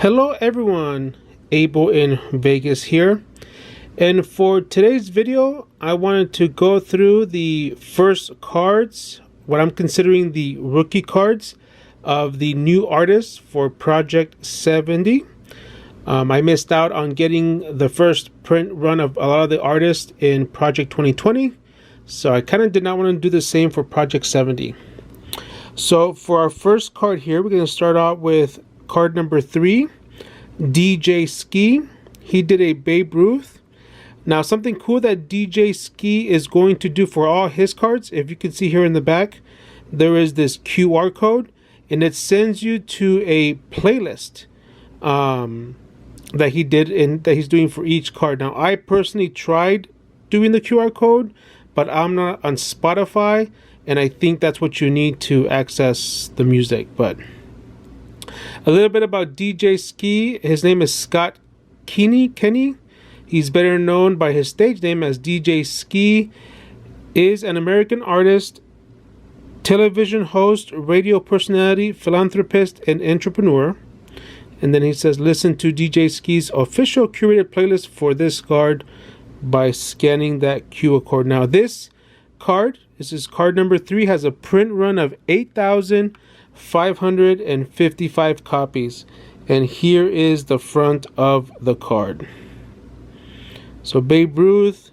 Hello everyone, Abel in Vegas here, and for today's video I wanted to go through the first cards, what I'm considering the rookie cards of the new artists for Project 70. I missed out on getting the first print run of a lot of the artists in Project 2020, so I kind of did not want to do the same for Project 70. So for our first card here, we're going to start out with card number 3, DJ Ski. He did a Babe Ruth. Now something cool that DJ Ski is going to do for all his cards, if you can see here in the back, there is this QR code and it sends you to a playlist that he did and that he's doing for each card. Now I personally tried doing the QR code, but I'm not on Spotify, and I think that's what you need to access the music. But a little bit about DJ Ski. His name is Scott Kenny. He's better known by his stage name as DJ Ski. Is an American artist, television host, radio personality, philanthropist, and entrepreneur. And then he says, listen to DJ Ski's official curated playlist for this card by scanning that QR code. Now this card, this is card number 3, has a print run of 8,555 copies. And here is the front of the card. So Babe Ruth,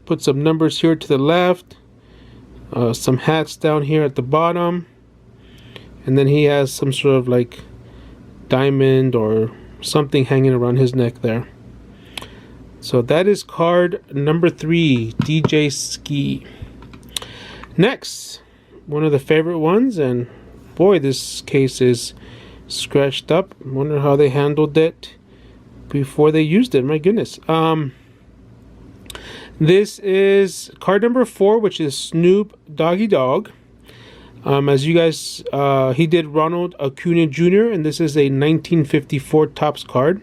put some numbers here to the left, some hats down here at the bottom, and then he has some sort of like diamond or something hanging around his neck there. So that is card number 3, DJ Ski. Next, one of the favorite ones, and boy, this case is scratched up. I wonder how they handled it before they used it. My goodness. This is card number 4, which is Snoop Dogg. As you guys, he did Ronald Acuna Jr., and this is a 1954 Topps card.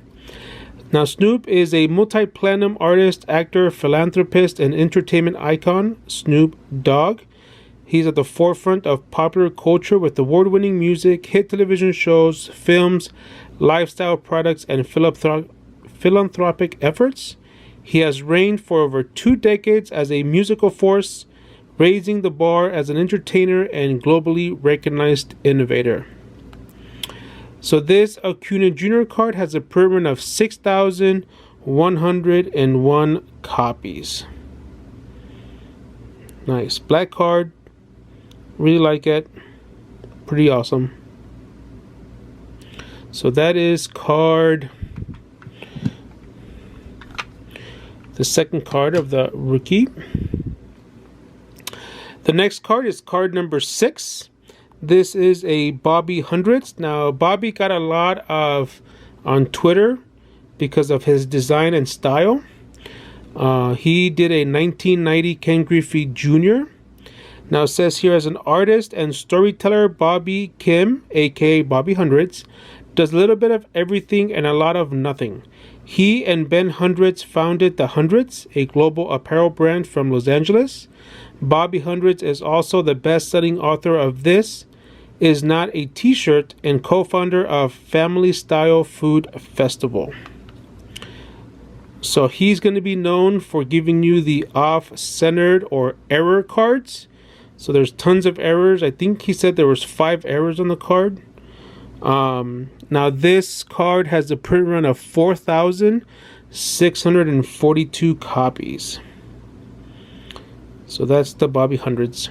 Now, Snoop is a multi-platinum artist, actor, philanthropist, and entertainment icon. Snoop Dogg. He's at the forefront of popular culture with award-winning music, hit television shows, films, lifestyle products, and philanthropic efforts. He has reigned for over 2 decades as a musical force, raising the bar as an entertainer and globally recognized innovator. So this Acuna Jr. card has a print run of 6,101 copies. Nice. Black card. Really like it. Pretty awesome. So that is card, the second card of the rookie. The next card is card number 6. This is a Bobby Hundreds. Now Bobby got a lot of on Twitter because of his design and style. He did a 1990 Ken Griffey Jr. Now it says here, as an artist and storyteller, Bobby Kim, aka Bobby Hundreds, does a little bit of everything and a lot of nothing. He and Ben Hundreds founded The Hundreds, a global apparel brand from Los Angeles. Bobby Hundreds is also the best-selling author of This Is Not a T-Shirt and co-founder of Family Style Food Festival. So he's going to be known for giving you the off-centered or error cards. So there's tons of errors. I think he said there was 5 errors on the card. Now this card has a print run of 4,642 copies. So that's the Bobby Hundreds.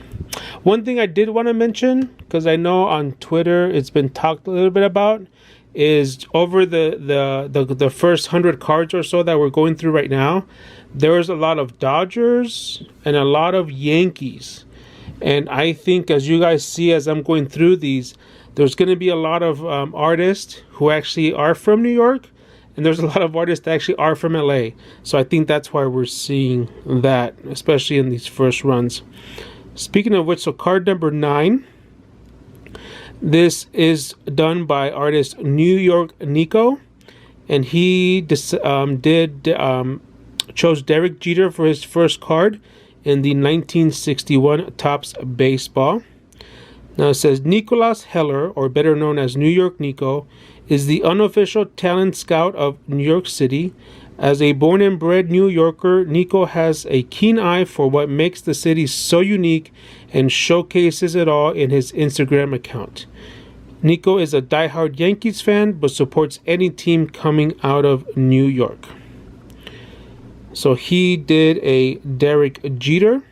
One thing I did want to mention, because I know on Twitter it's been talked a little bit about, is over the first 100 cards or so that we're going through right now, there was a lot of Dodgers and a lot of Yankees. And I think, as you guys see as I'm going through these, there's going to be a lot of artists who actually are from New York, and there's a lot of artists that actually are from LA. So I think that's why we're seeing that, especially in these first runs. Speaking of which, so card number 9. This is done by artist New York Nico, and he chose Derek Jeter for his first card in the 1961 Topps Baseball. Now it says Nicolas Heller, or better known as New York Nico, is the unofficial talent scout of New York City. As a born and bred New Yorker, Nico has a keen eye for what makes the city so unique and showcases it all in his Instagram account. Nico is a diehard Yankees fan, but supports any team coming out of New York. So he did a Derek Jeter.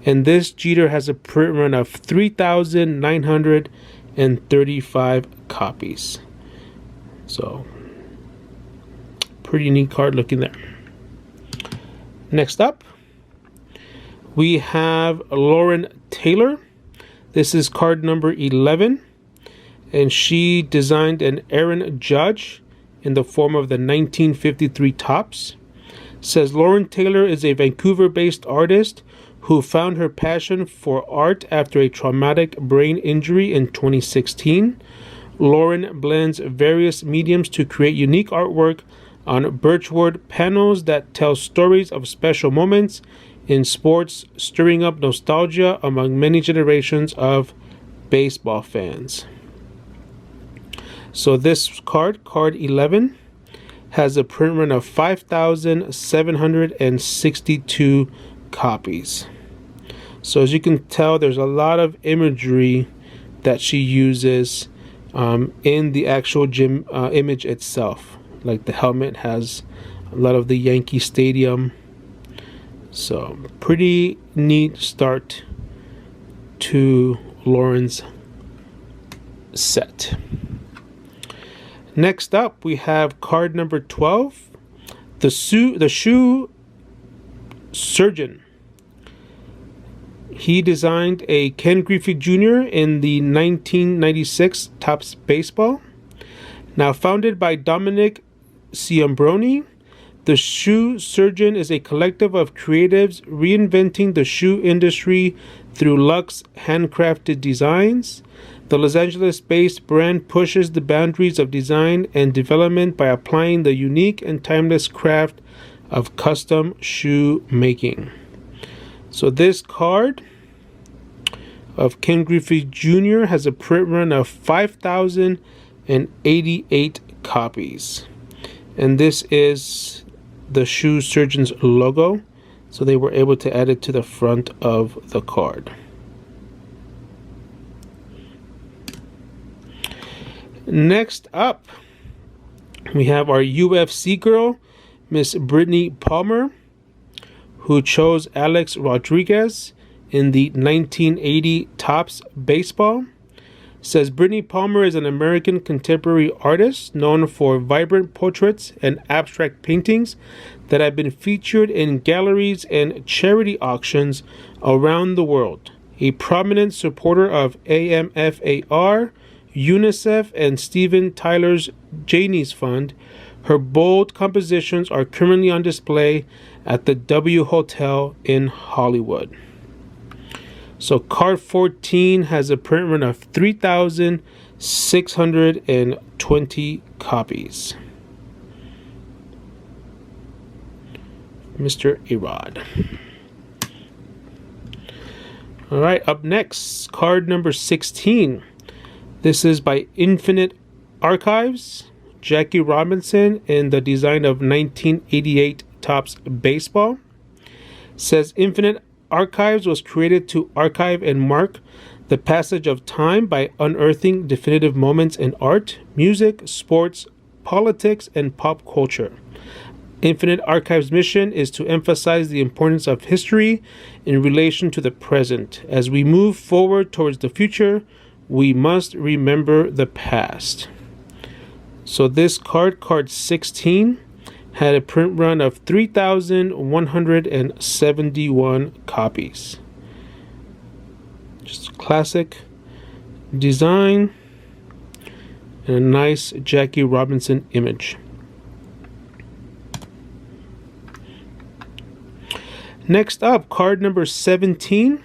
And this Jeter has a print run of 3,935 copies. So, pretty neat card looking there. Next up, we have Lauren Taylor. This is card number 11. And she designed an Aaron Judge in the form of the 1953 Topps. Says Lauren Taylor is a Vancouver-based artist who found her passion for art after a traumatic brain injury in 2016. Lauren blends various mediums to create unique artwork on birchwood panels that tell stories of special moments in sports, stirring up nostalgia among many generations of baseball fans. So this card, card 11, has a print run of 5,762 copies. So as you can tell, there's a lot of imagery that she uses in the actual gym image itself. Like the helmet has a lot of the Yankee Stadium. So pretty neat start to Lauren's set. Next up, we have card number 12, the shoe surgeon. He designed a Ken Griffey Jr. in the 1996 Topps Baseball. Now founded by Dominic Ciambroni, the Shoe Surgeon is a collective of creatives reinventing the shoe industry through luxe handcrafted designs. The Los Angeles-based brand pushes the boundaries of design and development by applying the unique and timeless craft of custom shoe making. So this card of Ken Griffey Jr. has a print run of 5,088 copies. And this is the Shoe Surgeon's logo. So they were able to add it to the front of the card. Next up, we have our UFC girl, Miss Brittany Palmer, who chose Alex Rodriguez in the 1980 Topps Baseball. Says Brittany Palmer is an American contemporary artist known for vibrant portraits and abstract paintings that have been featured in galleries and charity auctions around the world. A prominent supporter of AMFAR, UNICEF, and Steven Tyler's Janie's Fund, her bold compositions are currently on display at the W Hotel in Hollywood. So card 14 has a print run of 3,620 copies. Mr. Erod. All right, up next, card number 16. This is by Infinite Archives, Jackie Robinson, in the design of 1988 Topps Baseball. Says Infinite Archives was created to archive and mark the passage of time by unearthing definitive moments in art, music, sports, politics, and pop culture. Infinite Archives' mission is to emphasize the importance of history in relation to the present. As we move forward towards the future, we must remember the past. So this card, card 16, had a print run of 3,171 copies. Just classic design and a nice Jackie Robinson image. Next up, card number 17.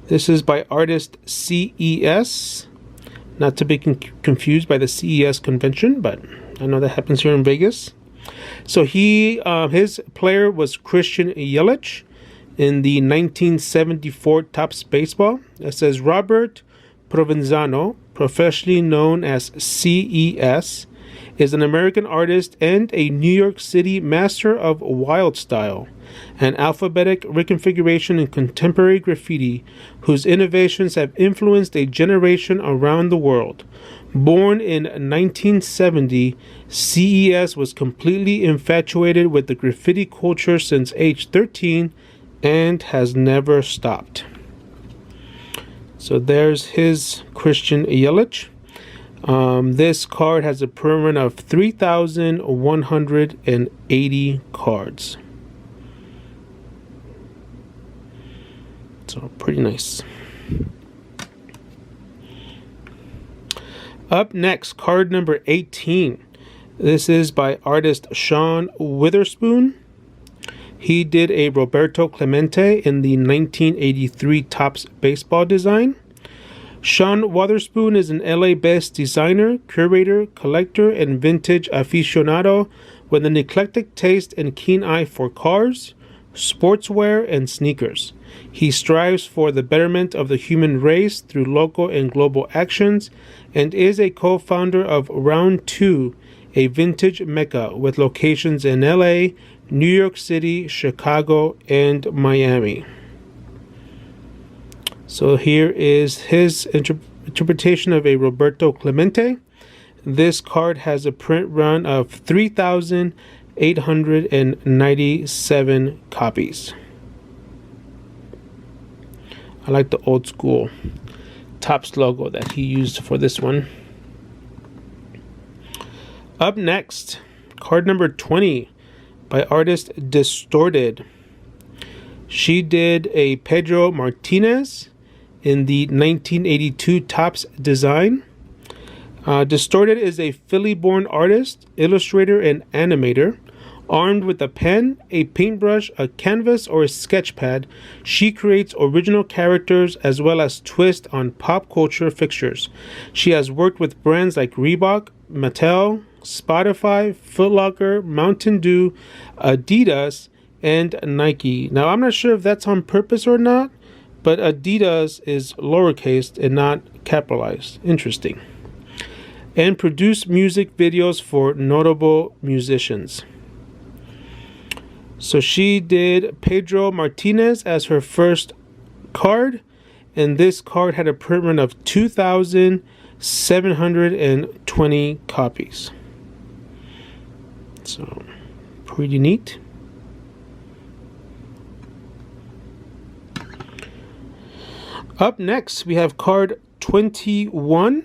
This is by artist CES. Not to be confused by the CES convention, but I know that happens here in Vegas. So his player was Christian Yelich in the 1974 Topps Baseball. It says Robert Provenzano, professionally known as CES, is an American artist and a New York City master of wild style, an alphabetic reconfiguration in contemporary graffiti whose innovations have influenced a generation around the world. Born in 1970, CES was completely infatuated with the graffiti culture since age 13 and has never stopped. So there's his Christian Yelich. This card has a print of 3,180 cards. So pretty nice. Up next, card number 18. This is by artist Sean Witherspoon. He did a Roberto Clemente in the 1983 Topps baseball design. Sean Witherspoon is an LA-based designer, curator, collector, and vintage aficionado with an eclectic taste and keen eye for cars, sportswear, and sneakers. He strives for the betterment of the human race through local and global actions and is a co-founder of Round 2, a vintage mecca with locations in LA, New York City, Chicago, and Miami. So here is his interpretation of a Roberto Clemente. This card has a print run of 3,897 copies. I like the old school Topps logo that he used for this one. Up next, card number 20 by artist Distorted. She did a Pedro Martinez in the 1982 Topps design. Distorted is a Philly-born artist, illustrator, and animator. Armed with a pen, a paintbrush, a canvas, or a sketch pad, she creates original characters as well as twists on pop culture fixtures. She has worked with brands like Reebok, Mattel, Spotify, Foot Locker, Mountain Dew, Adidas, and Nike. Now, I'm not sure if that's on purpose or not, but Adidas is lowercase and not capitalized. Interesting. And produce music videos for notable musicians. So she did Pedro Martinez as her first card, and this card had a print run of 2,720 copies. So pretty neat. Up next, we have card 21.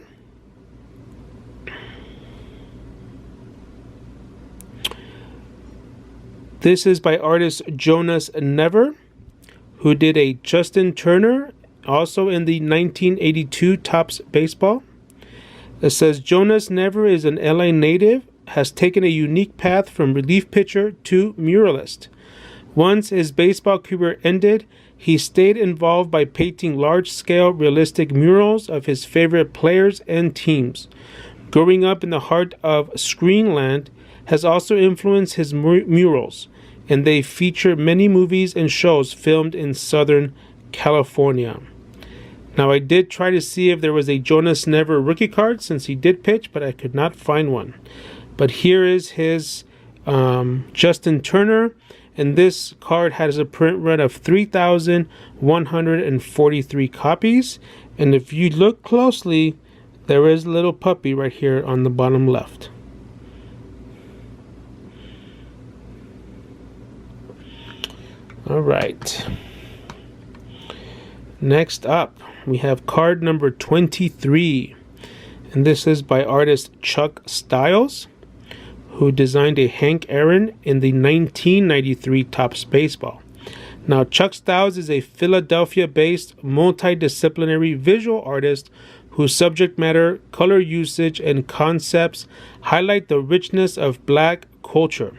This is by artist Jonas Never, who did a Justin Turner, also in the 1982 Topps baseball. It says Jonas Never is an LA native, has taken a unique path from relief pitcher to muralist. Once his baseball career ended, he stayed involved by painting large-scale realistic murals of his favorite players and teams. Growing up in the heart of Screenland has also influenced his murals, and they feature many movies and shows filmed in Southern California. Now, I did try to see if there was a Jonas Never rookie card since he did pitch, but I could not find one. But here is his Justin Turner, and this card has a print run of 3,143 copies. And if you look closely, there is a little puppy right here on the bottom left. All right. Next up, we have card number 23. And this is by artist Chuck Styles, who designed a Hank Aaron in the 1993 Topps baseball. Now, Chuck Styles is a Philadelphia-based multidisciplinary visual artist whose subject matter, color usage, and concepts highlight the richness of Black culture.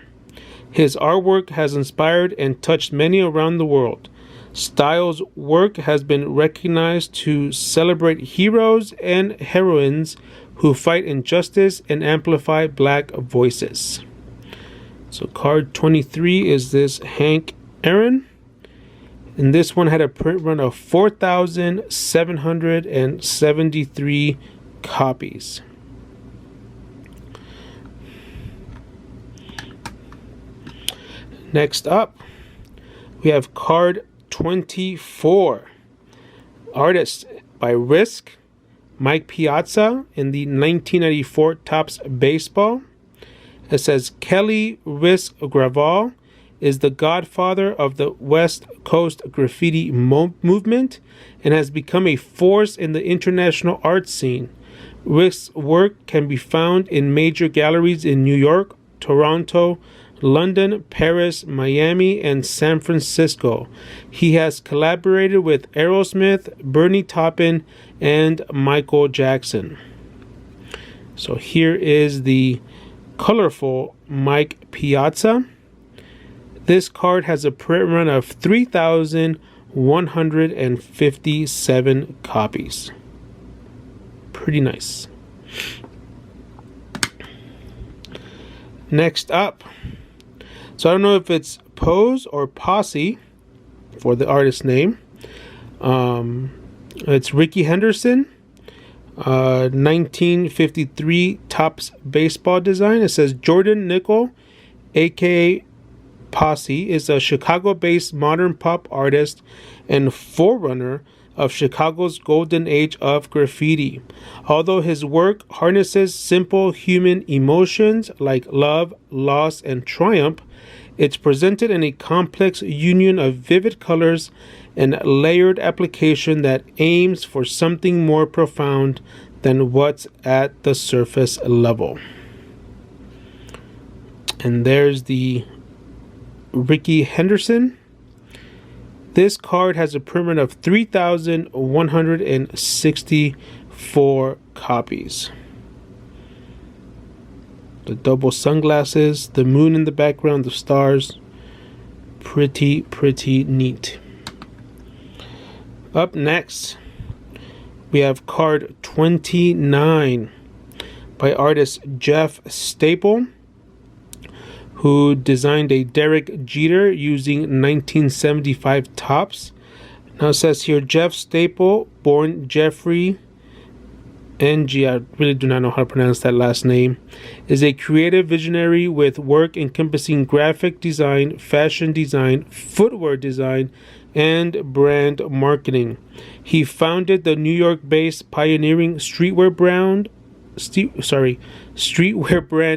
His artwork has inspired and touched many around the world. Styles' work has been recognized to celebrate heroes and heroines who fight injustice and amplify Black voices. So card 23 is this Hank Aaron. And this one had a print run of 4,773 copies. Next up, we have card 24. Artist by Risk, Mike Piazza in the 1994 Topps Baseball. It says Kelly Risk Graval is the godfather of the West Coast graffiti movement and has become a force in the international art scene. Risk's work can be found in major galleries in New York, Toronto, London, Paris, Miami, and San Francisco. He has collaborated with Aerosmith, Bernie Taupin, and Michael Jackson. So here is the colorful Mike Piazza. This card has a print run of 3,157 copies. Pretty nice. Next up, so I don't know if it's Pose or Posse for the artist name. It's Rickey Henderson, 1953 Topps Baseball design. It says Jordan Nickel, aka Posse, is a Chicago-based modern pop artist and forerunner of Chicago's golden age of graffiti. Although his work harnesses simple human emotions like love, loss, and triumph, it's presented in a complex union of vivid colors and layered application that aims for something more profound than what's at the surface level. And there's the Rickey Henderson. This card has a print run of 3,164 copies. The double sunglasses, the moon in the background, the stars. Pretty neat. Up next, we have card 29 by artist Jeff Staple, who designed a Derek Jeter using 1975 Topps. Now it says here, Jeff Staple, born Jeffrey Ng, I really do not know how to pronounce that last name, is a creative visionary with work encompassing graphic design, fashion design, footwear design, and brand marketing. He founded the New York-based pioneering streetwear brand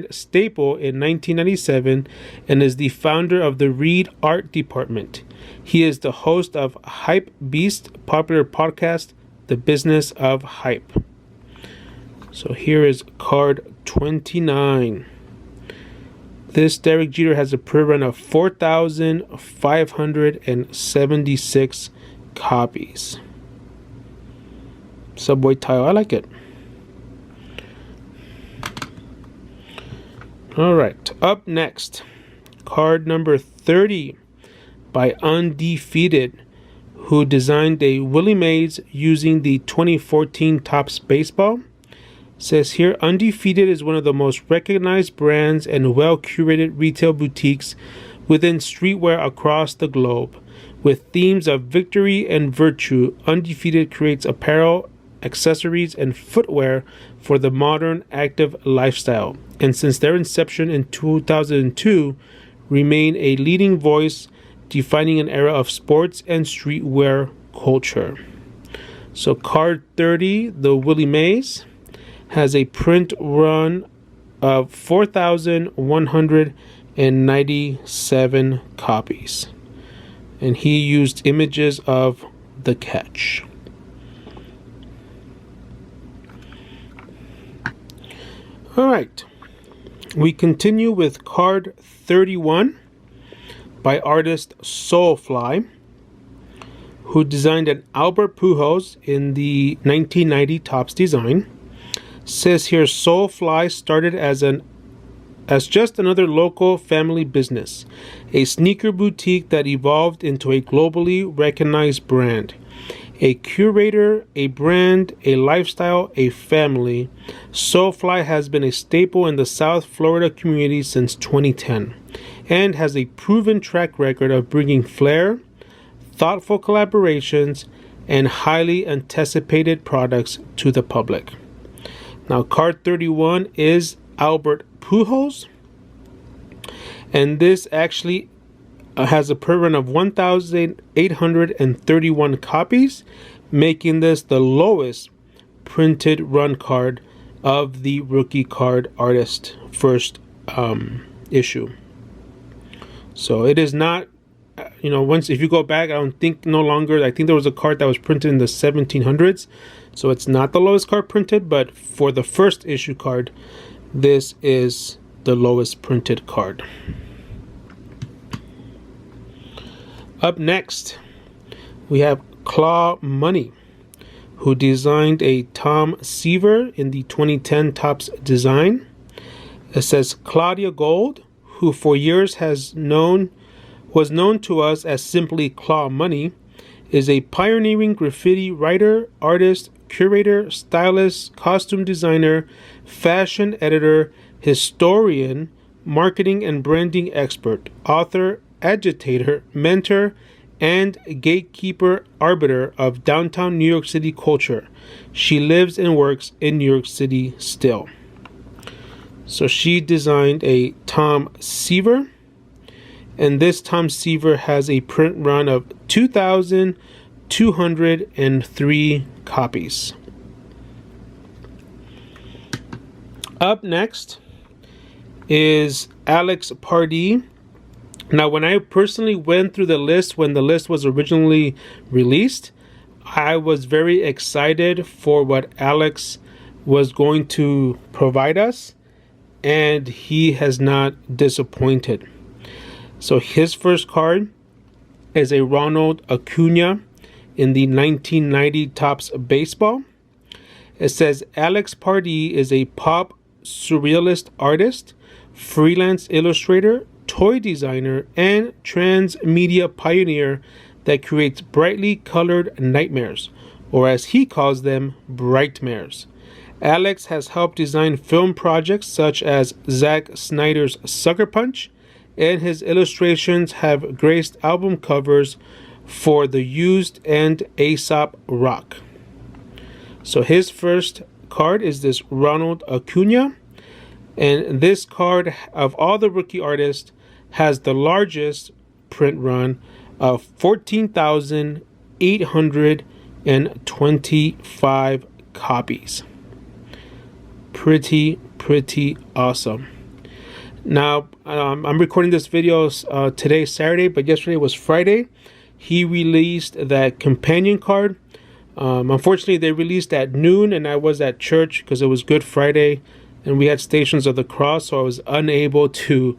Staple in 1997 and is the founder of the Reed Art Department. He is the host of Hype Beast, popular podcast, The Business of Hype. So here is card 29. This Derek Jeter has a print run of 4,576 copies. Subway tile, I like it. Alright, up next, card number 30 by Undefeated, who designed a Willie Mays using the 2014 Topps Baseball. Says here, Undefeated is one of the most recognized brands and well-curated retail boutiques within streetwear across the globe. With themes of victory and virtue, Undefeated creates apparel, accessories, and footwear for the modern active lifestyle. And since their inception in 2002, remain a leading voice defining an era of sports and streetwear culture. So card 30, the Willie Mays, has a print run of 4,197 copies. And he used images of the catch. Alright, we continue with card 31 by artist Soulfly, who designed an Albert Pujols in the 1990 Topps design. Says here, Soulfly started as just another local family business, a sneaker boutique that evolved into a globally recognized brand. A curator, a brand, a lifestyle, a family, Soulfly has been a staple in the South Florida community since 2010 and has a proven track record of bringing flair, thoughtful collaborations, and highly anticipated products to the public. Now, card 31 is Albert Pujols, and this actually has a per run of 1,831 copies, making this the lowest printed run card of the Rookie Card Artist first issue. So it is not, once if you go back, I don't think no longer. I think there was a card that was printed in the 1700s, so it's not the lowest card printed. But for the first issue card, this is the lowest printed card. Up next, we have Claw Money, who designed a Tom Seaver in the 2010 Topps design. It says Claudia Gold, who for years was known to us as simply Claw Money, is a pioneering graffiti writer, artist, curator, stylist, costume designer, fashion editor, historian, marketing and branding expert, author, agitator, mentor, and gatekeeper arbiter of downtown New York City culture. She lives and works in New York City still. So she designed a Tom Seaver, and this Tom Seaver has a print run of 2,203 copies. Up next is Alex Pardee. Now, when I personally went through the list when the list was originally released, I was very excited for what Alex was going to provide us, and he has not disappointed. So his first card is a Ronald Acuna in the 1990 Topps Baseball. It says Alex Pardee is a pop surrealist artist, freelance illustrator, toy designer, and transmedia pioneer that creates brightly colored nightmares, or as he calls them, brightmares. Alex has helped design film projects such as Zack Snyder's Sucker Punch, and his illustrations have graced album covers for The Used and A$AP Rock. So his first card is this Ronald Acuna, and this card, of all the rookie artists, has the largest print run of 14,825 copies. Pretty awesome. Now, I'm recording this video today, Saturday, but yesterday was Friday. He released that companion card. Unfortunately, they released at noon, and I was at church because it was Good Friday, and we had Stations of the Cross, so I was unable to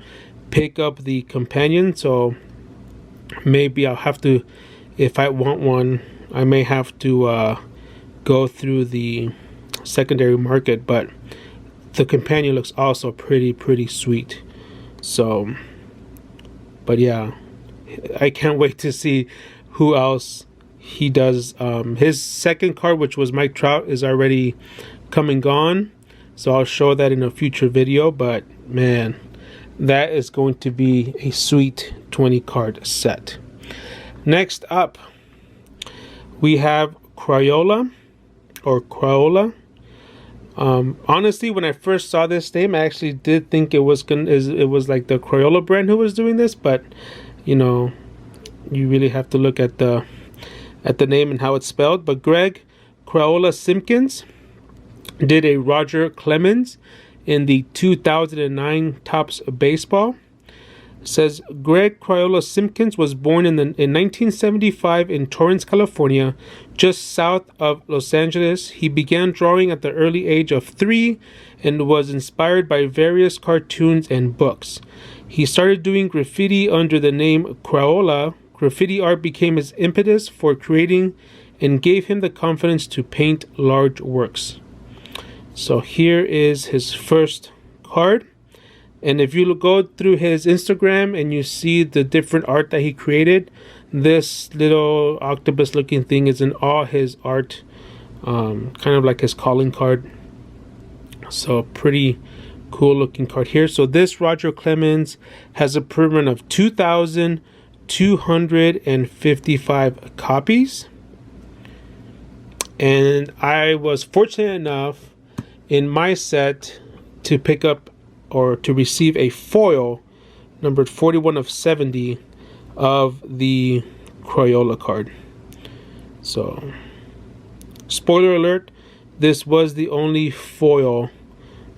pick up the companion. So maybe I'll have to, if I want one, I may have to go through the secondary market. But the companion looks also pretty sweet. So, but yeah, I can't wait to see who else he does. His second card, which was Mike Trout, is already come and gone, so I'll show that in a future video. But man, that is going to be a sweet 20 card set. Next up, we have Crayola, or Crayola. Honestly, when I first saw this name, I actually did think it was like the Crayola brand who was doing this, but you really have to look at the name and how it's spelled. But Greg Crayola Simpkins did a Roger Clemens in the 2009 Topps Baseball. It says Greg Crayola Simpkins was born in 1975 in Torrance, California, just south of Los Angeles. He began drawing at the early age of 3 and was inspired by various cartoons and books. He started doing graffiti under the name Crayola. Graffiti art became his impetus for creating and gave him the confidence to paint large works. So here is his first card. And if you go through his Instagram and you see the different art that he created, this little octopus looking thing is in all his art, kind of like his calling card. So pretty cool looking card here. So this Roger Clemens has a print run of 2,203 255 copies. And I was fortunate enough in my set to pick up or to receive a foil numbered 41 of 70 of the Crayola card. So, spoiler alert, this was the only foil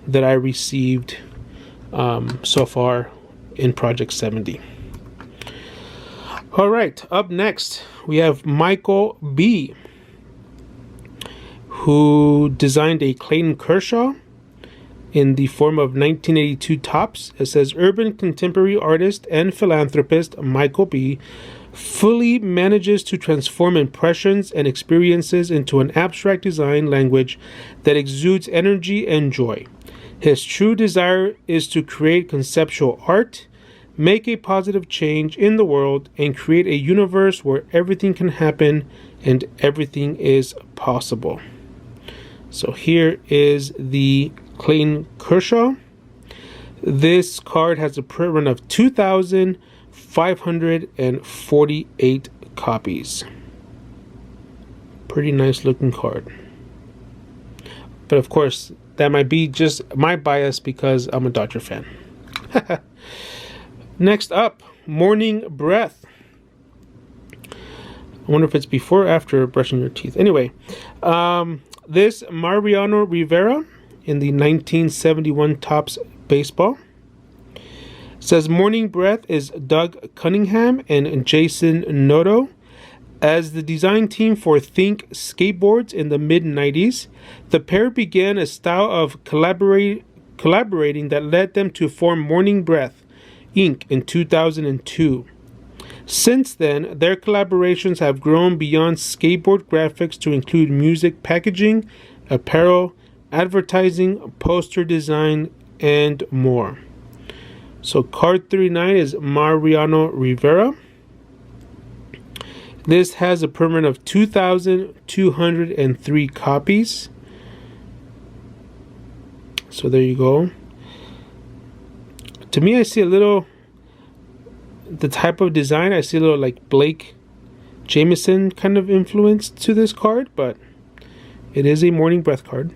that I received so far in Project 70. All right, up next we have Michael B, who designed a Clayton Kershaw in the form of 1982 tops. It says, urban contemporary artist and philanthropist Michael B fully manages to transform impressions and experiences into an abstract design language that exudes energy and joy. His true desire is to create conceptual art, make a positive change in the world, and create a universe where everything can happen and everything is possible. So here is the Clayton Kershaw. This card has a print run of 2,548 copies. Pretty nice looking card. But of course, that might be just my bias because I'm a Dodger fan. Next up, Morning Breath. I wonder if it's before or after brushing your teeth. Anyway, this Mariano Rivera in the 1971 Topps Baseball. Says Morning Breath is Doug Cunningham and Jason Noto. As the design team for Think Skateboards in the mid-90s, the pair began a style of collaborating that led them to form Morning Breath, Inc. in 2002. Since then, their collaborations have grown beyond skateboard graphics to include music packaging, apparel, advertising, poster design, and more. So card 39 is Mariano Rivera. This has a print of 2,203 copies. So there you go. To me, I see a little, the type of design, I see a little like Blake Jameson kind of influence to this card, but it is a Morning Breath card.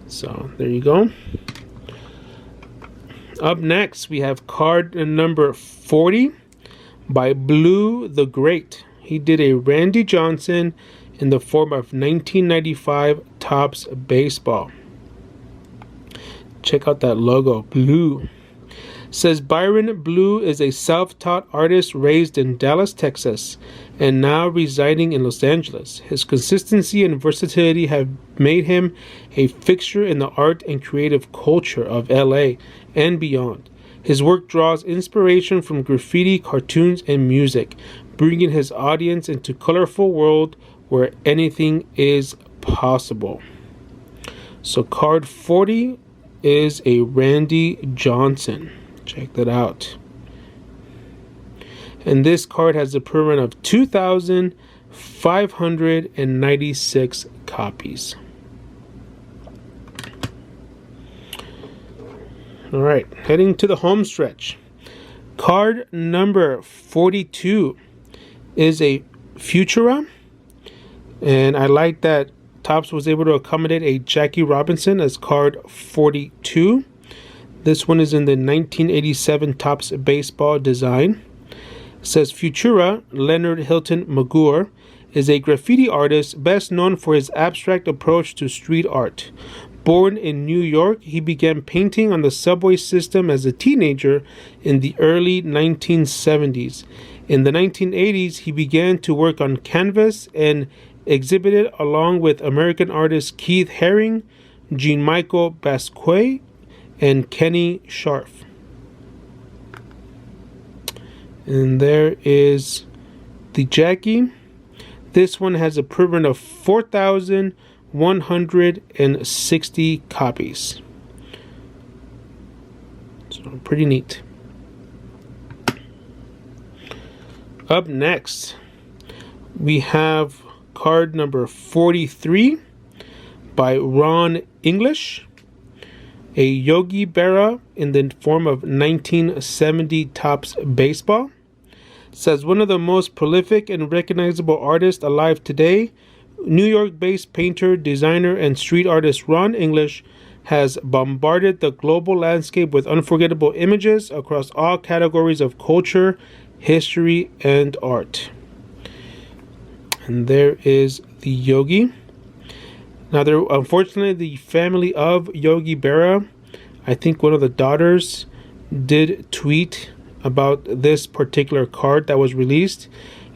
So there you go. Up next, we have card number 40 by Blue the Great. He did a Randy Johnson in the form of 1995 Topps Baseball. Check out that logo, Blue. Says Byron Blue is a self-taught artist raised in Dallas, Texas, and now residing in Los Angeles. His consistency and versatility have made him a fixture in the art and creative culture of LA and beyond. His work draws inspiration from graffiti, cartoons, and music, bringing his audience into a colorful world where anything is possible. So card 40 is a Randy Johnson. Check that out. And this card has a print of 2,596 copies. All right, heading to the home stretch. Card number 42 is a Futura. And I like that Topps was able to accommodate a Jackie Robinson as card 42. This one is in the 1987 Topps Baseball design. It says Futura Leonard Hilton Magur is a graffiti artist best known for his abstract approach to street art. Born in New York, he began painting on the subway system as a teenager in the early 1970s. In the 1980s, he began to work on canvas and exhibited along with American artists Keith Haring, Jean-Michel Basquiat, and Kenny Scharf. And there is the Jackie. This one has a print of 4,160 copies. So pretty neat. Up next, we have card number 43 by Ron English. A Yogi Berra in the form of 1970 Topps Baseball. says one of the most prolific and recognizable artists alive today, New York-based painter, designer, and street artist Ron English has bombarded the global landscape with unforgettable images across all categories of culture, history, and art. And there is the Yogi. Now, unfortunately, the family of Yogi Berra, I think one of the daughters, did tweet about this particular card that was released,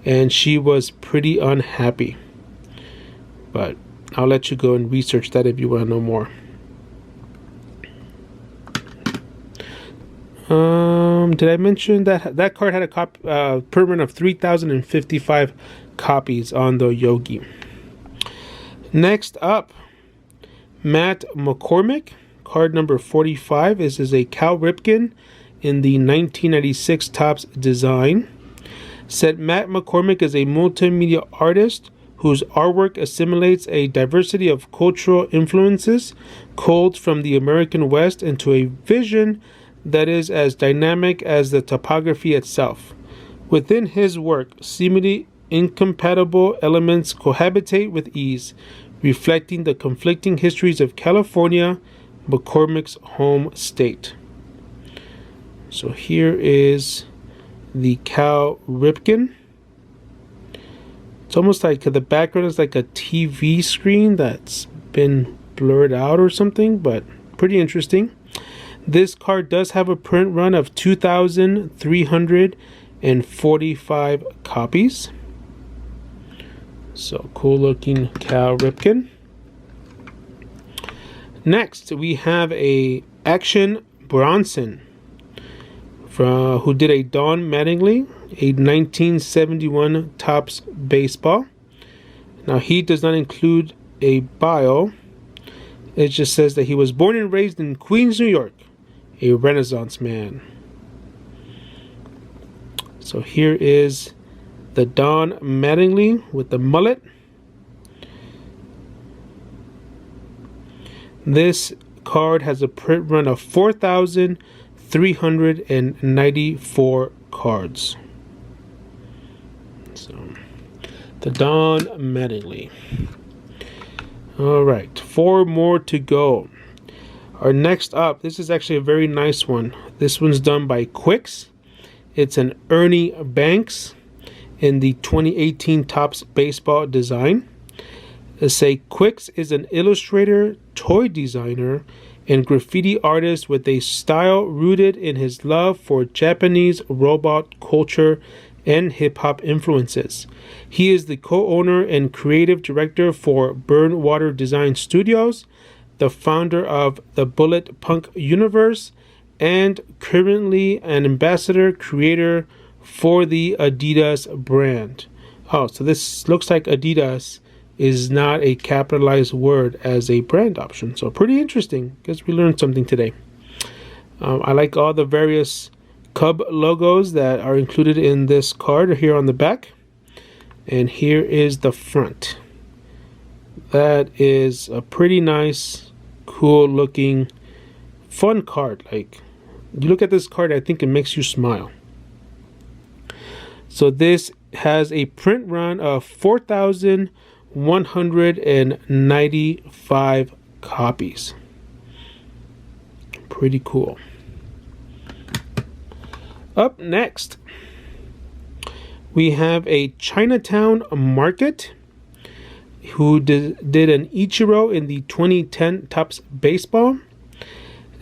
and she was pretty unhappy. But I'll let you go and research that if you want to know more. Did I mention that that card had a print run of 3,055 copies on the Yogi? Next up, Matt McCormick, card number 45. This is a Cal Ripken in the 1996 Topps design. Said Matt McCormick is a multimedia artist whose artwork assimilates a diversity of cultural influences culled from the American West into a vision that is as dynamic as the topography itself. Within his work, seemingly incompatible elements cohabitate with ease, reflecting the conflicting histories of California, McCormick's home state. So here is the Cal Ripken. It's almost like the background is like a TV screen that's been blurred out or something, but pretty interesting. This card does have a print run of 2,345 copies. So cool looking Cal Ripken. Next, we have a Action Bronson who did a Don Mattingly, a 1971 Topps baseball. Now, he does not include a bio. It just says that he was born and raised in Queens, New York, a Renaissance man. So here is the Don Mattingly with the mullet. This card has a print run of 4,394 cards. So, the Don Mattingly. All right, 4 more to go. Our next up, this is actually a very nice one. This one's done by Quicks. It's an Ernie Banks in the 2018 Topps baseball design. Let's say Quicks is an illustrator, toy designer, and graffiti artist with a style rooted in his love for Japanese robot culture and hip-hop influences. He is the co-owner and creative director for Burnwater Design Studios, the founder of the Bullet Punk universe, and currently an ambassador creator for the Adidas brand. Oh, so this looks like Adidas is not a capitalized word as a brand option. So pretty interesting, because we learned something today. I like all the various Cub logos that are included in this card here on the back. And here is the front. That is a pretty nice, cool looking, fun card. Like, you look at this card, I think it makes you smile. So this has a print run of 4,195 copies. Pretty cool. Up next, we have a Chinatown Market who did an Ichiro in the 2010 Topps baseball.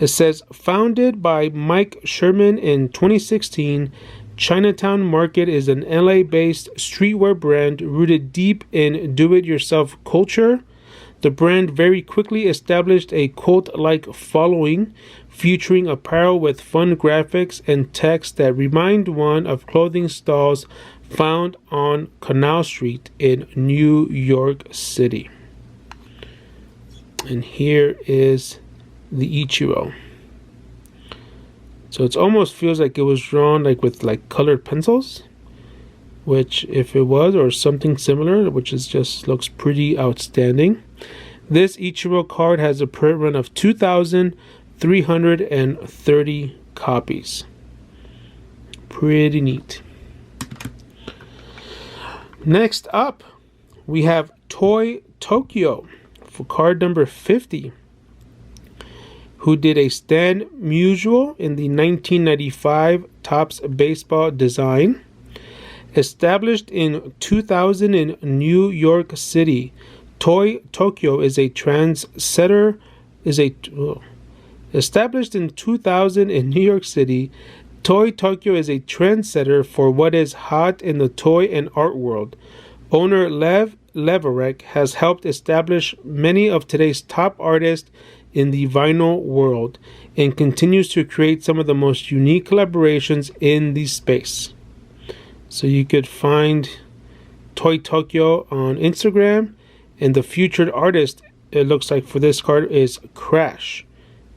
It says, founded by Mike Sherman in 2016, Chinatown Market is an LA-based streetwear brand rooted deep in do-it-yourself culture. The brand very quickly established a cult-like following, featuring apparel with fun graphics and text that remind one of clothing stalls found on Canal Street in New York City. And here is the Ichiro. So it almost feels like it was drawn like with like colored pencils, which if it was, or something similar, which is just looks pretty outstanding. This Ichiro card has a print run of 2,330 copies. Pretty neat. Next up, we have Toy Tokyo for card number 50, who did a Stan Musial in the 1995 Topps baseball design. Established in 2000 in New York City, Toy Tokyo is a trendsetter. Established in 2000 in New York City, Toy Tokyo is a trendsetter for what is hot in the toy and art world. Owner Lev Leverek has helped establish many of today's top artists in the vinyl world and continues to create some of the most unique collaborations in the space. So you could find Toy Tokyo on Instagram, and the featured artist, it looks like, for this card is Crash,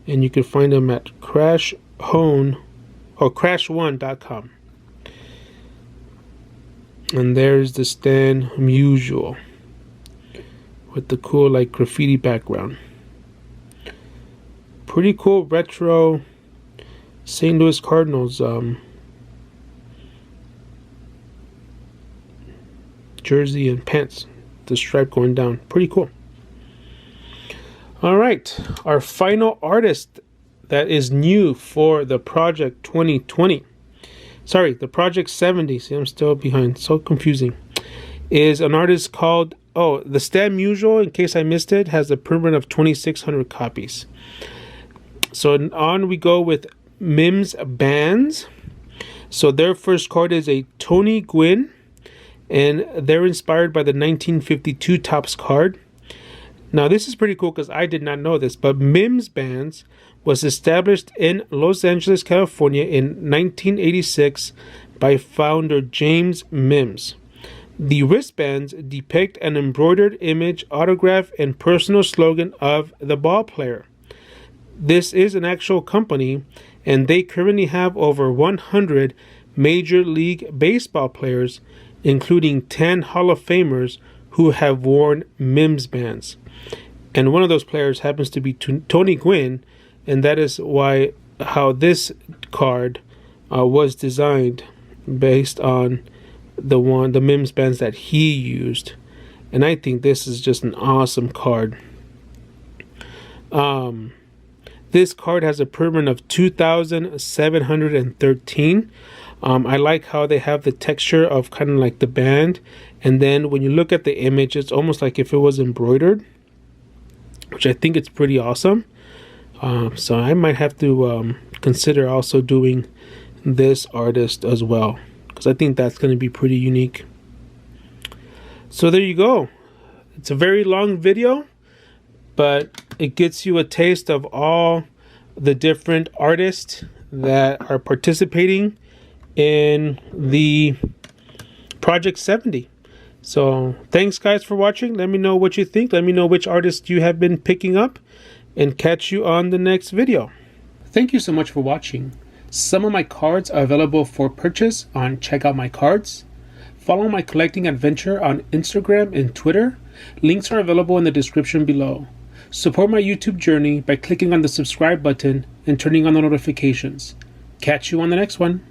and you can find him at crashone.com. And there's the Stan Musial with the cool like graffiti background. Pretty cool retro St. Louis Cardinals jersey and pants. The stripe going down. Pretty cool. All right, our final artist that is new for the Project 2020. Sorry, the Project 70. See, I'm still behind. So confusing. Is an artist called, the Stan Musial, in case I missed it, has a print of 2,600 copies. So on we go with MMs Bands. So their first card is a Tony Gwynn, and they're inspired by the 1952 Topps card. Now this is pretty cool because I did not know this, but MMs Bands was established in Los Angeles, California in 1986 by founder James Mims. The wristbands depict an embroidered image, autograph, and personal slogan of the ball player. This is an actual company, and they currently have over 100 Major League Baseball players, including 10 Hall of Famers who have worn MMs Bands. And one of those players happens to be Tony Gwynn, and that is how this card was designed, based on the MMs Bands that he used. And I think this is just an awesome card. This card has a print of 2,713. I like how they have the texture of kind of like the band, and then when you look at the image, it's almost like if it was embroidered, which I think it's pretty awesome. So I might have to consider also doing this artist as well, because I think that's going to be pretty unique. So there you go. It's a very long video, but it gets you a taste of all the different artists that are participating in the Project 70. So thanks guys for watching. Let me know what you think. Let me know which artists you have been picking up, and catch you on the next video. Thank you so much for watching. Some of my cards are available for purchase on Check Out My Cards. Follow my collecting adventure on Instagram and Twitter. Links are available in the description below. Support my YouTube journey by clicking on the subscribe button and turning on the notifications. Catch you on the next one.